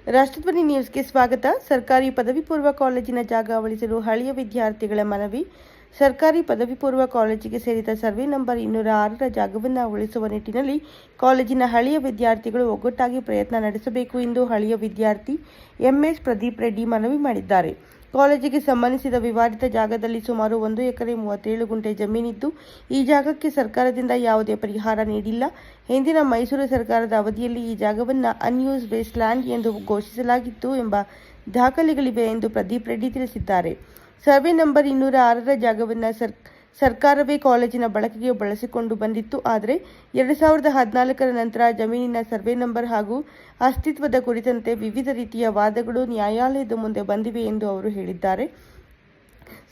ರಾಷ್ಟ್ರಧ್ವನಿ ನ್ಯೂಸ್ಗೆ ಸ್ವಾಗತ. ಸರ್ಕಾರಿ ಪದವಿ ಪೂರ್ವ ಕಾಲೇಜಿನ ಜಾಗ ಉಳಿಸಲು ಹಳೆಯ ವಿದ್ಯಾರ್ಥಿಗಳ ಮನವಿ. ಸರ್ಕಾರಿ ಪದವಿ ಪೂರ್ವ ಕಾಲೇಜಿಗೆ ಸೇರಿದ ಸರ್ವೆ ನಂಬರ್ 206ರ ಜಾಗವನ್ನು ಉಳಿಸುವ ನಿಟ್ಟಿನಲ್ಲಿ ಕಾಲೇಜಿನ ಹಳೆಯ ವಿದ್ಯಾರ್ಥಿಗಳು ಒಗ್ಗಟ್ಟಾಗಿ ಪ್ರಯತ್ನ ನಡೆಸಬೇಕು ಎಂದು ಹಳೆಯ ವಿದ್ಯಾರ್ಥಿ ಎಂಎಸ್ ಪ್ರದೀಪ್ ರೆಡ್ಡಿ ಮನವಿ ಮಾಡಿದ್ದಾರೆ. ಕಾಲೇಜಿಗೆ ಸಂಬಂಧಿಸಿದ ವಿವಾದಿತ ಜಾಗದಲ್ಲಿ ಸುಮಾರು 1 ಎಕರೆ 37 ಗುಂಟೆ ಜಮೀನಿದ್ದು, ಈ ಜಾಗಕ್ಕೆ ಸರ್ಕಾರದಿಂದ ಯಾವುದೇ ಪರಿಹಾರ ನೀಡಿಲ್ಲ. ಹಿಂದಿನ ಮೈಸೂರು ಸರ್ಕಾರದ ಅವಧಿಯಲ್ಲಿ ಈ ಜಾಗವನ್ನು ಅನ್ಯೂಸ್ ವೇಸ್ಟ್ ಲ್ಯಾಂಡ್ ಎಂದು ಘೋಷಿಸಲಾಗಿತ್ತು ಎಂಬ ದಾಖಲೆಗಳಿವೆ ಎಂದು ಪ್ರದೀಪ್ ರೆಡ್ಡಿ ತಿಳಿಸಿದ್ದಾರೆ. ಸರ್ವೆ ನಂಬರ್ 206ರ ಜಾಗವನ್ನು ಸರ್ಕಾರವೇ ಕಾಲೇಜಿನ ಬಳಕೆಗೆ ಬಳಸಿಕೊಂಡು ಬಂದಿತ್ತು. ಆದರೆ 2014ರ ನಂತರ ಜಮೀನಿನ ಸರ್ವೆ ನಂಬರ್ ಹಾಗೂ ಅಸ್ತಿತ್ವದ ಕುರಿತಂತೆ ವಿವಿಧ ರೀತಿಯ ವಾದಗಳು ನ್ಯಾಯಾಲಯದ ಮುಂದೆ ಬಂದಿವೆ ಎಂದು ಅವರು ಹೇಳಿದ್ದಾರೆ.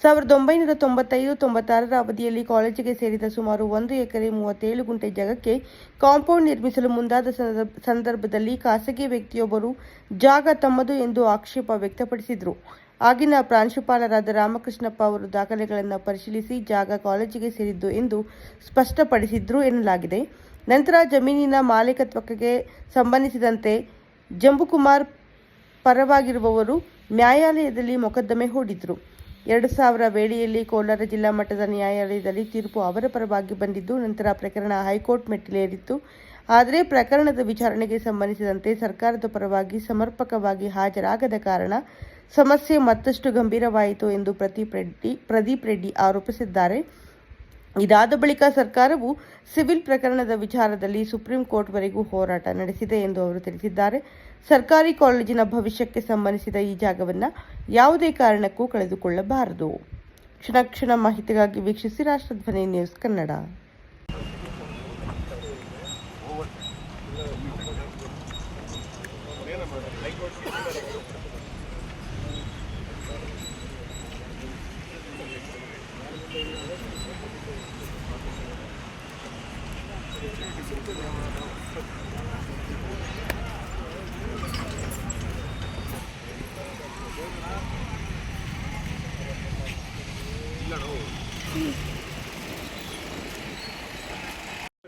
1995-96ರ ಅವಧಿಯಲ್ಲಿ ಕಾಲೇಜಿಗೆ ಸೇರಿದ ಸುಮಾರು 1 ಎಕರೆ 37 ಗುಂಟೆ ಜಾಗಕ್ಕೆ ಕಾಂಪೌಂಡ್ ನಿರ್ಮಿಸಲು ಮುಂದಾದ ಸಂದರ್ಭದಲ್ಲಿ ಖಾಸಗಿ ವ್ಯಕ್ತಿಯೊಬ್ಬರು ಜಾಗ ತಮ್ಮದು ಎಂದು ಆಕ್ಷೇಪ ವ್ಯಕ್ತಪಡಿಸಿದರು. ಆಗಿನ ಪ್ರಾಂಶುಪಾಲರಾದ ರಾಮಕೃಷ್ಣಪ್ಪ ಅವರು ದಾಖಲೆಗಳನ್ನು ಪರಿಶೀಲಿಸಿ ಜಾಗ ಕಾಲೇಜಿಗೆ ಸೇರಿದ್ದು ಎಂದು ಸ್ಪಷ್ಟಪಡಿಸಿದ್ರು ಎನ್ನಲಾಗಿದೆ. ನಂತರ ಜಮೀನಿನ ಮಾಲೀಕತ್ವಕ್ಕೆ ಸಂಬಂಧಿಸಿದಂತೆ ಜಂಬುಕುಮಾರ್ ಪರವಾಗಿರುವವರು ನ್ಯಾಯಾಲಯದಲ್ಲಿ ಮೊಕದ್ದಮೆ ಹೂಡಿದ್ರು. 2000 ವೇಳೆಯಲ್ಲಿ ಕೋಲಾರ ಜಿಲ್ಲಾ ಮಟ್ಟದ ನ್ಯಾಯಾಲಯದಲ್ಲಿ ತೀರ್ಪು ಅವರ ಪರವಾಗಿ ಬಂದಿದ್ದು, ನಂತರ ಪ್ರಕರಣ ಹೈಕೋರ್ಟ್ ಮೆಟ್ಟಿಲೇರಿತ್ತು. ಆದರೆ ಪ್ರಕರಣದ ವಿಚಾರಣೆಗೆ ಸಂಬಂಧಿಸಿದಂತೆ ಸರ್ಕಾರದ ಪರವಾಗಿ ಸಮರ್ಪಕವಾಗಿ ಹಾಜರಾಗದ ಕಾರಣ ಸಮಸ್ಯೆ ಮತ್ತಷ್ಟು ಗಂಭೀರವಾಯಿತು ಎಂದು ಪ್ರದೀಪ್ ರೆಡ್ಡಿ ಆರೋಪಿಸಿದ್ದಾರೆ. ಇದಾದ ಬಳಿಕ ಸರ್ಕಾರವು ಸಿವಿಲ್ ಪ್ರಕರಣದ ವಿಚಾರದಲ್ಲಿ ಸುಪ್ರೀಂ ಕೋರ್ಟ್ವರೆಗೂ ಹೋರಾಟ ನಡೆಸಿದೆ ಎಂದು ಅವರು ತಿಳಿಸಿದ್ದಾರೆ. ಸರ್ಕಾರಿ ಕಾಲೇಜಿನ ಭವಿಷ್ಯಕ್ಕೆ ಸಂಬಂಧಿಸಿದ ಈ ಜಾಗವನ್ನು ಯಾವುದೇ ಕಾರಣಕ್ಕೂ ಕಳೆದುಕೊಳ್ಳಬಾರದು. ಕ್ಷಣ ಮಾಹಿತಿಗಾಗಿ ವೀಕ್ಷಿಸಿ ರಾಷ್ಟ್ರಧ್ವನಿ ನ್ಯೂಸ್ ಕನ್ನಡ.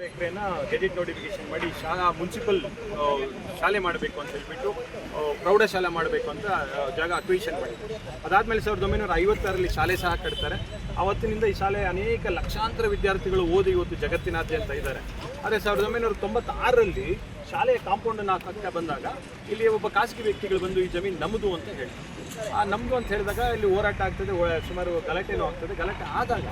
ಎಕರೆನ ಗೆಜೆಟ್ ನೋಟಿಫಿಕೇಶನ್ ಮಾಡಿ ಮುನ್ಸಿಪಲ್ ಶಾಲೆ ಮಾಡಬೇಕು ಅಂತ ಹೇಳ್ಬಿಟ್ಟು ಪ್ರೌಢಶಾಲೆ ಮಾಡಬೇಕು ಅಂತ ಜಾಗ ಅಕ್ವಿಷನ್ ಮಾಡಿದ್ರು. ಅದಾದಮೇಲೆ 1956ರಲ್ಲಿ ಶಾಲೆ ಸಹ ಕಟ್ತಾರೆ. ಆವತ್ತಿನಿಂದ ಈ ಶಾಲೆ ಅನೇಕ ಲಕ್ಷಾಂತರ ವಿದ್ಯಾರ್ಥಿಗಳು ಓದಿ ಇವತ್ತು ಜಗತ್ತಿನಾದ್ಯಂತ ಇದ್ದಾರೆ. ಆದರೆ 1996ರಲ್ಲಿ ಶಾಲೆಯ ಕಾಂಪೌಂಡನ್ನು ಹಾಕಕ್ಕೆ ಬಂದಾಗ ಇಲ್ಲಿ ಒಬ್ಬ ಖಾಸಗಿ ವ್ಯಕ್ತಿಗಳು ಬಂದು ಈ ಜಮೀನು ನಮ್ಮದು ಅಂತ ಹೇಳಿ ನಮ್ಮದು ಅಂತ ಹೇಳಿದಾಗ ಇಲ್ಲಿ ಹೋರಾಟ ಆಗ್ತದೆ, ಸುಮಾರು ಗಲಾಟೆನೂ ಆಗ್ತದೆ. ಗಲಾಟೆ ಆದಾಗ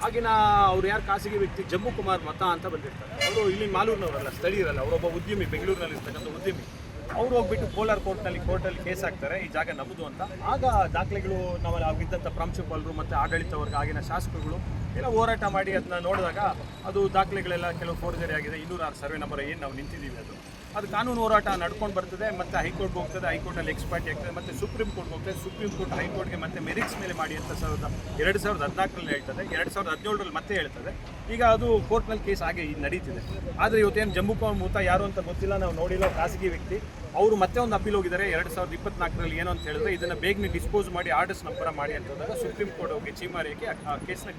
ಆಗಿನ ಅವ್ರು ಯಾರು ಖಾಸಗಿ ವ್ಯಕ್ತಿ ಜಂಬುಕುಮಾರ್ ಮತ ಅಂತ ಬಂದಿರ್ತಾರೆ. ಅವರು ಇಲ್ಲಿ ಮಾಲೂರಿನವರಲ್ಲ, ಸ್ಥಳೀಯರಲ್ಲ, ಅವರೊಬ್ಬ ಉದ್ಯಮಿ, ಬೆಂಗಳೂರಿನಲ್ಲಿ ಇರ್ತಕ್ಕಂಥ ಉದ್ಯಮಿ. ಅವರು ಹೋಗ್ಬಿಟ್ಟು ಕೋಲಾರ ಕೋರ್ಟಲ್ಲಿ ಕೇಸ್ ಹಾಕ್ತಾರೆ, ಈ ಜಾಗ ನಮ್ಮದು ಅಂತ. ಆಗ ದಾಖಲೆಗಳು ನಾವು ಆಗಿದ್ದಂಥ ಪ್ರಾಂಶುಪಾಲರು ಮತ್ತು ಆಡಳಿತ ವರ್ಗ, ಆಗಿನ ಶಾಸಕರುಗಳು ಎಲ್ಲ ಹೋರಾಟ ಮಾಡಿ ಅದನ್ನ ನೋಡಿದಾಗ ಅದು ದಾಖಲೆಗಳೆಲ್ಲ ಕೆಲವು ಫೋರ್ಜರಿ ಆಗಿದೆ. 206 ಸರ್ವೆ ನಂಬರ್ ಏನು ನಾವು ನಿಂತಿದ್ದೀವಿ ಅದು ಕಾನೂನು ಹೋರಾಟ ನಡ್ಕೊಂಡು ಬರ್ತದೆ. ಮತ್ತು ಹೈಕೋರ್ಟ್ಗೆ ಹೋಗ್ತದೆ, ಹೈಕೋರ್ಟಲ್ಲಿ ಎಕ್ಸ್ಪೈರ್ಟಿ ಆಗ್ತದೆ, ಮತ್ತು ಸುಪ್ರೀಂ ಕೋರ್ಟ್ಗೆ ಹೋಗ್ತದೆ, ಸುಪ್ರೀಂ ಕೋರ್ಟ್ ಹೈಕೋರ್ಟ್ಗೆ ಮತ್ತೆ ಮೆರಿಟ್ಸ್ ಮೇಲೆ ಮಾಡಿ ಅಂತ 2014ರಲ್ಲಿ ಹೇಳ್ತದೆ, 2017ರಲ್ಲಿ ಮತ್ತೆ ಹೇಳ್ತದೆ. ಈಗ ಅದು ಕೋರ್ಟ್ನಲ್ಲಿ ಕೇಸ್ ಆಗಿ ನಡೀತಿದೆ. ಆದರೆ ಇವತ್ತೇನು ಜಂಬುಕುಮಾರ್ ಮೂತ ಯಾರು ಅಂತ ಗೊತ್ತಿಲ್ಲ, ನಾವು ನೋಡಿಲ್ಲ, ಖಾಸಗಿ ವ್ಯಕ್ತಿ. ಅವರು ಮತ್ತೆ ಒಂದು ಅಪೀಲ್ ಹೋಗಿದ್ದಾರೆ 2024ರಲ್ಲಿ. ಏನು ಅಂತ ಹೇಳಿದ್ರೆ ಇದನ್ನು ಬೇಗನೆ ಡಿಸ್ಪೋಸ್ ಮಾಡಿ ಆರ್ಡರ್ಸ್ ನಂಬರ ಮಾಡಿ ಅಂತ ಹೋದಾಗ ಸುಪ್ರೀಂ ಕೋರ್ಟ್ ಹೋಗಿ ಚೀಮಾರಿಕೆ ಆ ಕೇಸನ್ನ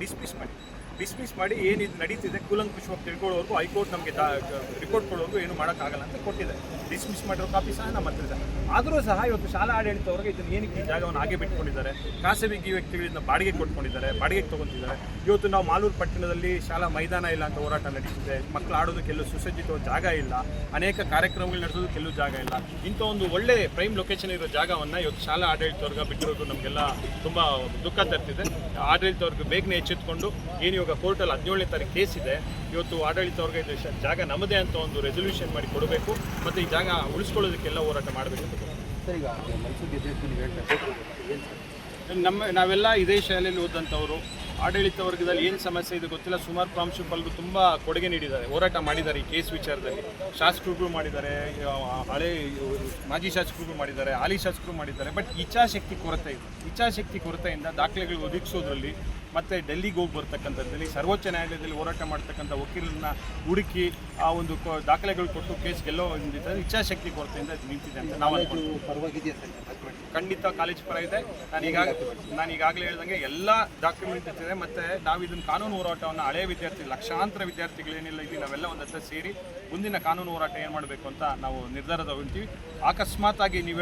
ಡಿಸ್ಮಿಸ್ ಮಾಡಿ ಏನಿದು ನಡೀತಿದೆ ಕೂಲಂಕುಷವಾಗಿ ತಿಳ್ಕೊಳ್ಳೋವರೆಗೂ ಹೈಕೋರ್ಟ್ ನಮಗೆ ರಿಪೋರ್ಟ್ ಕೊಡೋವರೆಗೂ ಏನು ಮಾಡೋಕ್ಕಾಗಲ್ಲ ಅಂತ ಕೊಟ್ಟಿದೆ. ಡಿಸ್ಮಿಸ್ ಮಾಡಿರೋ ಕಾಪಿ ಸಹ ನಮ್ಮ ಹತ್ರ ಇದೆ. ಆದರೂ ಸಹ ಇವತ್ತು ಶಾಲಾ ಆಡಳಿತವ್ರಿಗೆ ಇದನ್ನು ಏನಕ್ಕೆ ಈ ಜಾಗವನ್ನು ಹಾಗೆ ಬಿಟ್ಕೊಂಡಿದ್ದಾರೆ. ಖಾಸಗಿ ವ್ಯಕ್ತಿಗಳಿಂದ ಬಾಡಿಗೆ ಕೊಟ್ಕೊಂಡಿದ್ದಾರೆ, ಬಾಡಿಗೆಗೆ ತೊಗೊತಿದ್ದಾರೆ. ಇವತ್ತು ನಾವು ಮಾಲೂರು ಪಟ್ಟಣದಲ್ಲಿ ಶಾಲಾ ಮೈದಾನ ಇಲ್ಲ ಅಂತ ಹೋರಾಟ ನಡೆಸಿದೆ. ಮಕ್ಕಳು ಆಡೋದಕ್ಕೆ ಎಲ್ಲೂ ಸುಸಜ್ಜಿತ ಜಾಗ ಇಲ್ಲ, ಅನೇಕ ಕಾರ್ಯಕ್ರಮಗಳು ನಡೆಸೋದಕ್ಕೆ ಎಲ್ಲೂ ಜಾಗ ಇಲ್ಲ. ಇಂಥ ಒಂದು ಒಳ್ಳೆ ಪ್ರೈಮ್ ಲೊಕೇಶನ್ ಇರೋ ಜಾಗವನ್ನು ಇವತ್ತು ಶಾಲಾ ಆಡಳಿತವರ್ಗ ಬಿಟ್ಟಿರೋದು ನಮಗೆಲ್ಲ ತುಂಬ ದುಃಖ ತರ್ತಿದೆ. ಆಡಳಿತವರ್ಗ ಬೇಗನೆ ಎಚ್ಚೆತ್ತುಕೊಂಡು ಏನು ಇವಾಗ ಕೋರ್ಟಲ್ಲಿ 17ನೇ ತಾರೀಕು ಕೇಸ್ ಇದೆ, ಇವತ್ತು ಆಡಳಿತವರ್ಗ ಇದು ಜಾಗ ನಮ್ಮದೇ ಅಂತ ಒಂದು ರೆಸೊಲ್ಯೂಷನ್ ಮಾಡಿ ಕೊಡಬೇಕು ಮತ್ತು ಈ ಜಾಗ ಉಳಿಸ್ಕೊಳ್ಳೋದಕ್ಕೆಲ್ಲ ಹೋರಾಟ ಮಾಡಬೇಕು ಅಂತ. ನಾವೆಲ್ಲ ಇದೇ ಶಾಲೆಯಲ್ಲಿ ಓದಂಥವರು. ಆಡಳಿತ ವರ್ಗದಲ್ಲಿ ಏನು ಸಮಸ್ಯೆ ಇದೆ ಗೊತ್ತಿಲ್ಲ. ಸುಮಾರು ಪ್ರಾಂಶುಪಾಲರು ತುಂಬ ಕೊಡುಗೆ ನೀಡಿದ್ದಾರೆ, ಹೋರಾಟ ಮಾಡಿದ್ದಾರೆ ಈ ಕೇಸ್ ವಿಚಾರದಲ್ಲಿ. ಶಾಸಕರುಗಳು ಮಾಡಿದ್ದಾರೆ, ಹಳೆ ಮಾಜಿ ಶಾಸಕರುಗಳು ಮಾಡಿದ್ದಾರೆ, ಹಾಲಿ ಶಾಸಕರು ಮಾಡಿದ್ದಾರೆ. ಬಟ್ ಇಚ್ಛಾಶಕ್ತಿ ಕೊರತೆ ಇದೆ. ಇಚ್ಛಾಶಕ್ತಿ ಕೊರತೆಯಿಂದ ದಾಖಲೆಗಳು ಒದಗಿಸೋದ್ರಲ್ಲಿ ಮತ್ತು ಡೆಲ್ಲಿಗೆ ಹೋಗಿ ಬರ್ತಕ್ಕಂಥದ್ದಲ್ಲಿ ಸರ್ವೋಚ್ಚ ನ್ಯಾಯಾಲಯದಲ್ಲಿ ಹೋರಾಟ ಮಾಡ್ತಕ್ಕಂಥ ವಕೀಲರನ್ನ ಹುಡುಕಿ ಆ ಒಂದು ದಾಖಲೆಗಳು ಕೊಟ್ಟು ಕೇಸ್ ಗೆಲ್ಲೋ ಒಂದು ಇಚ್ಛಾಶಕ್ತಿ ಕೊರತೆಯಿಂದ ನಿಂತಿದೆ ಅಂತ ನಾವು ಪರವಾಗಿದೆಯಾ ಸರ್? ಖಂಡಿತ ಕಾಲೇಜ್ ಪರ ಇದೆ. ನಾನು ಈಗಾಗಲೇ ಹೇಳ್ದಂಗೆ ಎಲ್ಲ ಡಾಕ್ಯುಮೆಂಟ್ ಇದೆ. ಮತ್ತು ನಾವು ಇದನ್ನು ಕಾನೂನು ಹೋರಾಟವನ್ನು ಹಳೆಯ ಲಕ್ಷಾಂತರ ವಿದ್ಯಾರ್ಥಿಗಳೇನಿಲ್ಲ ಇಲ್ಲಿ ನಾವೆಲ್ಲ ಒಂದು ಹತ್ರ ಸೇರಿ ಮುಂದಿನ ಕಾನೂನು ಹೋರಾಟ ಏನು ಮಾಡಬೇಕು ಅಂತ ನಾವು ನಿರ್ಧಾರ ತಗೊಳ್ತೀವಿ. ಅಕಸ್ಮಾತ್ ಆಗಿ ನೀವು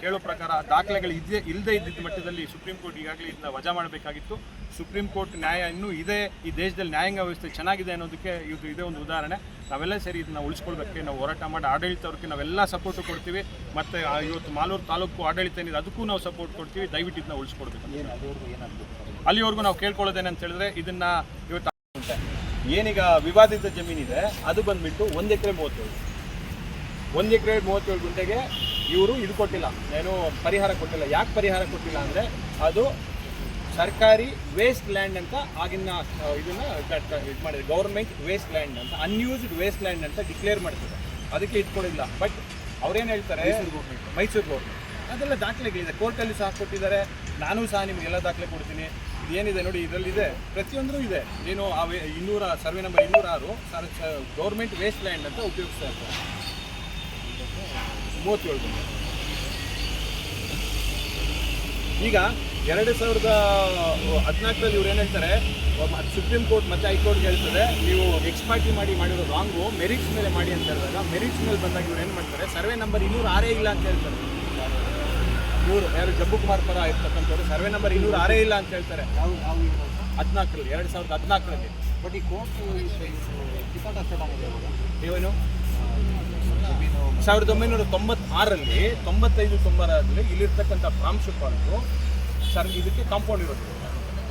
ಕೇಳೋ ಪ್ರಕಾರ ದಾಖಲೆಗಳು ಇಲ್ಲದೇ ಇದ್ದಿದ್ದ ಮಟ್ಟದಲ್ಲಿ ಸುಪ್ರೀಂ ಕೋರ್ಟ್ ಈಗಾಗಲೇ ಇದನ್ನ ವಜಾ ಮಾಡಬೇಕಾಗಿತ್ತು. ಸುಪ್ರೀಂ ಕೋರ್ಟ್ ನ್ಯಾಯ ಇನ್ನೂ ಇದೆ, ಈ ದೇಶದಲ್ಲಿ ನ್ಯಾಯಾಂಗ ವ್ಯವಸ್ಥೆ ಚೆನ್ನಾಗಿದೆ ಅನ್ನೋದಕ್ಕೆ ಇದೇ ಒಂದು ಉದಾಹರಣೆ. ನಾವೆಲ್ಲ ಸೇರಿ ಇದನ್ನ ಉಳಿಸ್ಕೊಳ್ಬೇಕು. ನಾವು ಹೋರಾಟ ಮಾಡಿ ಆಡಳಿತವ್ರಿಗೆ ನಾವೆಲ್ಲ ಸಪೋರ್ಟು ಕೊಡ್ತೀವಿ. ಮತ್ತು ಇವತ್ತು ಮಾಲೂರು ತಾಲೂಕು ಆಡಳಿತ ಏನಿದೆ ಅದಕ್ಕೂ ನಾವು ಸಪೋರ್ಟ್ ಕೊಡ್ತೀವಿ. ದಯವಿಟ್ಟು ಇದನ್ನ ಉಳಿಸ್ಕೊಡ್ಬೇಕು. ಅಲ್ಲಿವರೆಗೂ ನಾವು ಕೇಳ್ಕೊಳ್ಳೋದೇನಂತ ಹೇಳಿದ್ರೆ ಇದನ್ನ ಇವತ್ತು ಏನೀಗ ವಿವಾದಿತ ಜಮೀನಿದೆ ಅದು ಬಂದ್ಬಿಟ್ಟು 1 ಎಕರೆ 37 ಗುಂಟೆಗೆ ಇವರು ಇದು ಕೊಟ್ಟಿಲ್ಲ, ಏನು ಪರಿಹಾರ ಕೊಟ್ಟಿಲ್ಲ. ಯಾಕೆ ಪರಿಹಾರ ಕೊಟ್ಟಿಲ್ಲ ಅಂದರೆ ಅದು ಸರ್ಕಾರಿ ವೇಸ್ಟ್ ಲ್ಯಾಂಡ್ ಅಂತ ಆಗಿನ ಇದನ್ನ ಇದು ಮಾಡಿದೆ. ಗೌರ್ಮೆಂಟ್ ವೇಸ್ಟ್ ಲ್ಯಾಂಡ್ ಅಂತ, ಅನ್ಯೂಸ್ಡ್ ವೇಸ್ಟ್ ಲ್ಯಾಂಡ್ ಅಂತ ಡಿಕ್ಲೇರ್ ಮಾಡ್ತಿದೆ. ಅದಕ್ಕೆ ಇಟ್ಕೊಂಡಿಲ್ಲ. ಬಟ್ ಅವ್ರೇನು ಹೇಳ್ತಾರೆ, ಮೈಸೂರು ಗೌರ್ಮೆಂಟ್ ಅದೆಲ್ಲ ದಾಖಲೆಗಳಿದೆ, ಕೋರ್ಟಲ್ಲಿ ಸಹ ಕೊಟ್ಟಿದ್ದಾರೆ. ನಾನು ಸಹ ನಿಮಗೆಲ್ಲ ದಾಖಲೆ ಕೊಡ್ತೀನಿ. ಇದೇನಿದೆ ನೋಡಿ, ಇದರಲ್ಲಿದೆ, ಪ್ರತಿಯೊಂದರೂ ಇದೆ. ಏನು survey number 206 government waste land ಅಂತ ಉಪಯೋಗಿಸ್ತಾ ಇರ್ತಾರೆ. 37 ಈಗ 2014ರಲ್ಲಿ ಇವ್ರು ಏನು ಹೇಳ್ತಾರೆ, ಸುಪ್ರೀಂ ಕೋರ್ಟ್ ಮತ್ತು ಹೈಕೋರ್ಟ್ಗೆ ಹೇಳ್ತದೆ ನೀವು ಎಕ್ಸ್ಪಾರ್ಟಿ ಮಾಡಿರೋ ರಾಂಗು ಮೆರಿಟ್ಸ್ ಮೇಲೆ ಮಾಡಿ ಅಂತ ಹೇಳಿದಾಗ, ಮೆರಿಟ್ಸ್ ಮೇಲೆ ಬಂದಾಗ ಇವ್ರು ಏನು ಮಾಡ್ತಾರೆ, ಸರ್ವೆ ನಂಬರ್ 206 ಇಲ್ಲ ಅಂತ ಹೇಳ್ತಾರೆ. ಯಾರು ಜಂಬೂ ಕುಮಾರ್ ಪರ ಇರ್ತಕ್ಕಂಥವ್ರು ಸರ್ವೆ ನಂಬರ್ 206 ಇಲ್ಲ ಅಂತ ಹೇಳ್ತಾರೆ. 2014ರಲ್ಲಿ. ಬಟ್ ಈ ಕೋರ್ಟ್ ನೀವೇನು 1996ರಲ್ಲಿ 95-96ರಲ್ಲಿ ಇಲ್ಲಿರ್ತಕ್ಕಂಥ ಪ್ರಾಂಶುಪಾಲರು ಇದಕ್ಕೆ ಕಾಂಪೌಂಡ್ ಇರೋದು.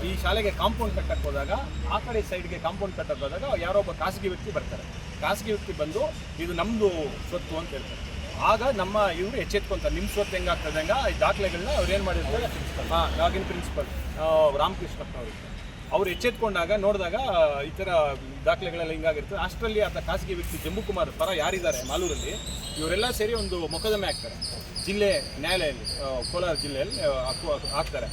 ಈ ಶಾಲೆಗೆ ಕಾಂಪೌಂಡ್ ಕಟ್ಟಕ್ಕೆ ಹೋದಾಗ ಆ ಕಡೆ ಸೈಡ್ಗೆ ಕಾಂಪೌಂಡ್ ಕಟ್ಟಕ್ಕೆ ಹೋದಾಗ ಯಾರೋ ಒಬ್ಬ ಖಾಸಗಿ ವ್ಯಕ್ತಿ ಬರ್ತಾರೆ. ಖಾಸಗಿ ವ್ಯಕ್ತಿ ಬಂದು ಇದು ನಮ್ಮದು ಸ್ವತ್ತು ಅಂತ ಹೇಳ್ತಾರೆ. ಆಗ ನಮ್ಮ ಇವರು ಎಚ್ಚೆತ್ಕೊಂತಾರೆ, ನಿಮ್ಮ ಸ್ವತ್ತು ಹೆಂಗಾಗ್ತದೆ ಈ ದಾಖಲೆಗಳನ್ನ ಅವ್ರು ಏನು ಮಾಡಿರ್ತಾರೆ, ಆಗಿನ ಪ್ರಿನ್ಸಿಪಲ್ ರಾಮಕೃಷ್ಣಪ್ಪ ಅವ್ರು ಎಚ್ಚೆತ್ಕೊಂಡಾಗ ನೋಡಿದಾಗ ಈ ಥರ ದಾಖಲೆಗಳೆಲ್ಲ ಹಿಂಗಾಗಿರ್ತದೆ. ಅಷ್ಟರಲ್ಲಿ ಆತ ಖಾಸಗಿ ವ್ಯಕ್ತಿ ಜಂಬೂ ಕುಮಾರ್ ಪರ ಯಾರಿದ್ದಾರೆ ಮಾಲೂರಲ್ಲಿ, ಇವರೆಲ್ಲ ಸೇರಿ ಒಂದು ಮೊಕದ್ದಮೆ ಹಾಕ್ತಾರೆ ಜಿಲ್ಲೆ ನ್ಯಾಯಾಲಯದಲ್ಲಿ, ಕೋಲಾರ ಜಿಲ್ಲೆಯಲ್ಲಿ ಹಾಕ್ತಾರೆ.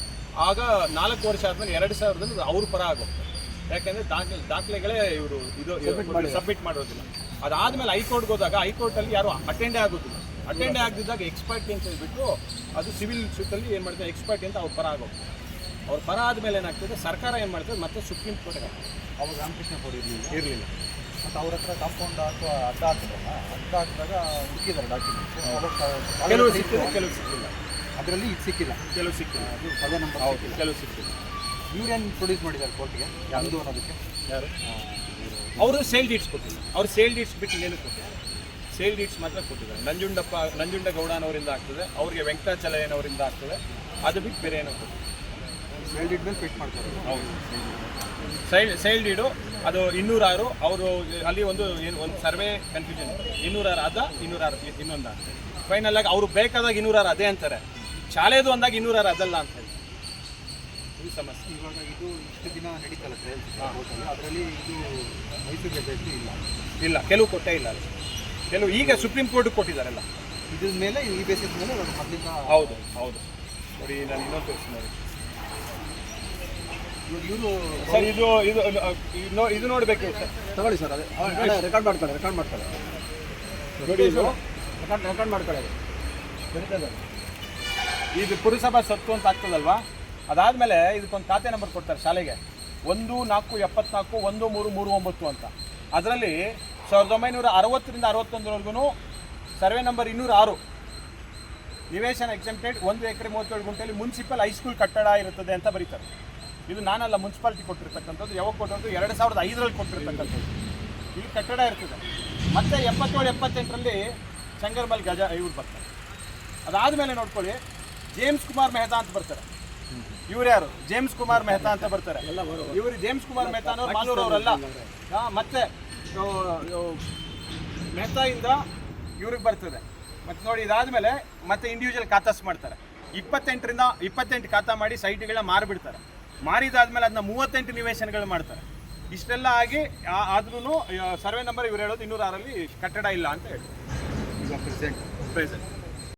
ಆಗ 4 ವರ್ಷ ಆದಮೇಲೆ 2000ರಲ್ಲಿ ಅವ್ರ ಪರ ಆಗೋಗ್ತಾರೆ. ಯಾಕೆಂದರೆ ದಾಖಲೆಗಳೇ ಇವರು ಸಬ್ಮಿಟ್ ಮಾಡೋದಿಲ್ಲ. ಅದಾದಮೇಲೆ ಹೈಕೋರ್ಟ್ಗೆ ಹೋದಾಗ ಹೈಕೋರ್ಟಲ್ಲಿ ಯಾರು ಅಟೆಂಡೇ ಆಗೋದಿಲ್ಲ. ಅಟೆಂಡೇ ಆಗದಿದ್ದಾಗ ಎಕ್ಸ್ಪರ್ಟಿ ಅಂತ ಹೇಳ್ಬಿಟ್ಟು ಅದು ಸಿವಿಲ್ ಸೂಟಲ್ಲಿ ಏನು ಮಾಡ್ತಾರೆ, ಎಕ್ಸ್ಪರ್ಟಿ ಅಂತ ಅವ್ರ ಪರ ಆಗೋಗ್ತಾರೆ. ಅವ್ರ ಪರ ಆದಮೇಲೆ ಏನಾಗ್ತದೆ, ಸರ್ಕಾರ ಏನು ಮಾಡ್ತದೆ ಮತ್ತೆ ಸುಪ್ರೀಂ ಕೋರ್ಟ್ಗೆ ಅವಾಗ ರಾಮಕೃಷ್ಣ ಕೋಡ್ ಇರಲಿಲ್ಲ. ಮತ್ತು ಅವ್ರ ಹತ್ರ ಕಾಂಪೌಂಡ್ ಅಥವಾ ಅಡ್ಡ ಹಾಕಿದ್ರಲ್ಲ, ಅಡ್ಡ ಹಾಕಿದಾಗ ಹುಡುಕಿದ್ದಾರೆ ಡಾಕ್ಯುಮೆಂಟ್ಸ್. ಕೆಲವು ಸಿಕ್ಕಿದೆ, ಕೆಲವು ಸಿಕ್ಕಿಲ್ಲ. ಅದರಲ್ಲಿ ಇದು ಸಿಕ್ಕಿಲ್ಲ, ಕೆಲವು ಸಿಕ್ಕಿಲ್ಲ. ಅದು ಸರ್ವೆ ನಂಬರ್ ಹೌದು, ಕೆಲವು ಸಿಕ್ಕಿಲ್ಲ. ಇವ್ರೇನು ಪ್ರೊಡ್ಯೂಸ್ ಮಾಡಿದ್ದಾರೆ ಕೋರ್ಟ್ಗೆ ಯಾವುದು ಅನ್ನೋದಕ್ಕೆ? ಯಾರು ಅವರು ಸೇಲ್ ಡೀಟ್ಸ್ ಕೊಟ್ಟಿಲ್ಲ. ಅವ್ರು ಸೇಲ್ ಡೀಟ್ಸ್ ಬಿಟ್ಟು ಏನು ಕೊಟ್ಟಿದ್ದಾರೆ, ಸೇಲ್ ಡೀಟ್ಸ್ ಮಾತ್ರ ಕೊಟ್ಟಿದ್ದಾರೆ. ನಂಜುಂಡಗೌಡನವರಿಂದ ಆಗ್ತದೆ, ಅವ್ರಿಗೆ ವೆಂಕಟಾಚಲಯ್ಯನವರಿಂದ ಆಗ್ತದೆ. ಅದು ಬಿಟ್ಟು ಬೇರೆ ಏನೋ ಕೊಟ್ಟಿದ್ದಾರೆ. ಸೇಲ್ ಡೀಡ್ ಮೇಲೆ ಫಿಟ್ ಮಾಡ್ತಾರೆ. ಹೌದು, ಸೇಲ್ ಡೀಡು ಅದು 206. ಅವರು ಅಲ್ಲಿ ಒಂದು ಸರ್ವೆ ಕನ್ಫ್ಯೂಷನ್, 206 ಅದ 206 ಇನ್ನೊಂದು ಆಗ್ತದೆ. ಫೈನಲ್ ಆಗಿ ಅವರು ಬೇಕಾದಾಗ 206 ಅದೇ ಅಂತಾರೆ, ಶಾಲೆದು ಅಂದಾಗ 206 ಅದಲ್ಲ ಅಂತ ಹೇಳಿ ಈ ಸಮಸ್ಯೆ. ಇವಾಗ ಇದು ಇಷ್ಟು ದಿನ ನಡೀತಲ್ಲ ಟ್ರಯಲ್ಸ್ ಕೋರ್ಟಲ್ಲಿ, ಅದರಲ್ಲಿ ಇದು ಮೈಸೂರಿಗೆ ಬೇಕು ಇಲ್ಲ, ಕೆಲವು ಕೊಟ್ಟೇ ಇಲ್ಲ. ಕೆಲವು ಈಗ ಸುಪ್ರೀಂ ಕೋರ್ಟ್ಗೆ ಕೊಟ್ಟಿದ್ದಾರೆಲ್ಲ. ಇದ್ರ ಮೇಲೆ ಈ ಬೇಸಿಸ್ ಮೇಲೆ ಅದು ಮೊದಲಿಂದ. ಹೌದು ಹೌದು. ನೋಡಿ ನಾನು ಇನ್ನೊಂದು ತೋರಿಸ್ತೀನಿ ನೋಡಿ ಇವರು ಸರ್. ಇದು ನೋಡಬೇಕು ಸರ್. ತಗೊಳ್ಳಿ ಸರ್, ಅದೇ ರೆಕಾರ್ಡ್ ಮಾಡ್ತಾರೆ ನೋಡಿ, ಇದು ರೆಕಾರ್ಡ್ ಮಾಡ್ಕೊಳ್ಳೋದು. ಇದು ಪುರಸಭಾ ಸ್ವತ್ತು ಅಂತ ಆಗ್ತದಲ್ವಾ, ಅದಾದಮೇಲೆ ಇದಕ್ಕೊಂದು ಖಾತೆ ನಂಬರ್ ಕೊಡ್ತಾರೆ ಶಾಲೆಗೆ, 1474 1339 ಅಂತ. ಅದರಲ್ಲಿ 1960ರಿಂದ 61ವರೆಗೂ ಸರ್ವೆ ನಂಬರ್ 206 ನಿವೇಶನ ಎಕ್ಸೆಂಪ್ಟೆಡ್ 1 ಎಕರೆ 37 ಗುಂಟೆಯಲ್ಲಿ ಮುನ್ಸಿಪಲ್ ಹೈಸ್ಕೂಲ್ ಕಟ್ಟಡ ಇರುತ್ತದೆ ಅಂತ ಬರೀತಾರೆ. ಇದು ನಾನಲ್ಲ, ಮುನ್ಸಿಪಾಲಿಟಿ ಕೊಟ್ಟಿರ್ತಕ್ಕಂಥದ್ದು. ಯಾವಾಗ ಕೊಟ್ಟದ್ದು, 2005ರಲ್ಲಿ ಕೊಟ್ಟಿರ್ತಕ್ಕಂಥದ್ದು. ಈ ಕಟ್ಟಡ ಇರ್ತದೆ. ಮತ್ತು 77-78ರಲ್ಲಿ ಚಂಗರ್ಮಲ್ ಗಜ ಇವ್ರು ಬರ್ತಾರೆ. ಅದಾದಮೇಲೆ ನೋಡ್ಕೊಳ್ಳಿ, ಜೇಮ್ಸ್ ಕುಮಾರ್ ಮೆಹ್ತಾ ಅಂತ ಬರ್ತಾರೆ. ಇವ್ರು ಯಾರು, ಜೇಮ್ಸ್ ಕುಮಾರ್ ಮೆಹ್ತಾ ಅಂತ ಬರ್ತಾರೆ. ಇವರು ಜೇಮ್ಸ್ ಕುಮಾರ್ ಮೆಹ್ತಾನವ್ರು ಮಾಲೂರವರಲ್ಲ. ಮತ್ತೆ ಮೆಹ್ತಾಯಿಂದ ಇವ್ರಿಗೆ ಬರ್ತದೆ. ಮತ್ತು ನೋಡಿ, ಇದಾದಮೇಲೆ ಮತ್ತೆ ಇಂಡಿವಿಜುವಲ್ ಖಾತಾಸ್ ಮಾಡ್ತಾರೆ. 28 ಖಾತಾ ಮಾಡಿ ಸೈಟ್ಗಳನ್ನ ಮಾರಿಬಿಡ್ತಾರೆ. ಮಾರಿದಾದ್ಮೇಲೆ ಅದನ್ನ 38 ನಿವೇಶನಗಳು ಮಾಡ್ತಾರೆ. ಇಷ್ಟೆಲ್ಲ ಆಗಿ ಆದ್ರೂ ಸರ್ವೆ ನಂಬರ್ ಇವ್ರು ಹೇಳೋದು 206ರಲ್ಲಿ ಕಟ್ಟಡ ಇಲ್ಲ ಅಂತ ಹೇಳ್ತಾರೆ. ಈಗ ಪ್ರೆಸೆಂಟ್